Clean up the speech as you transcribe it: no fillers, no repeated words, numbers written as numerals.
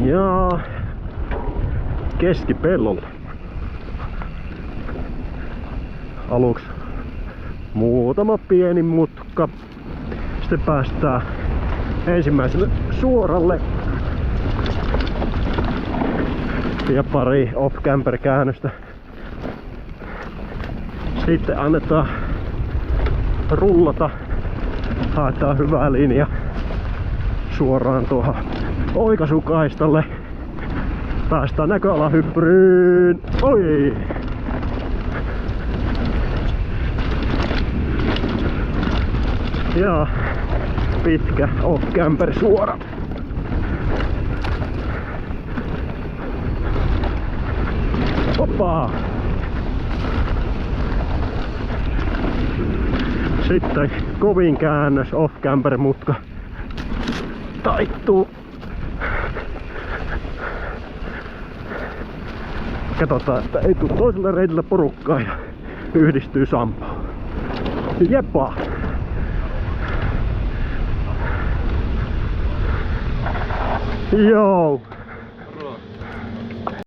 Ja keskipellolle. Aluksi muutama pieni mutka. Sitten päästään ensimmäiselle suoralle. Ja pari off-camper käännöstä. Sitten annetaan rullata. Haetaan hyvää linja suoraan tuohon oikaisukaistalle. Päästään näköalahyppyriin. Oi! Ja pitkä off-camper suora. Hoppaa! Sitten kovin käännös off-camper mutka taittuu. Katsotaan, että ei tule toisella reitillä porukkaa ja yhdistyy Sampaan. Jepa! Joo!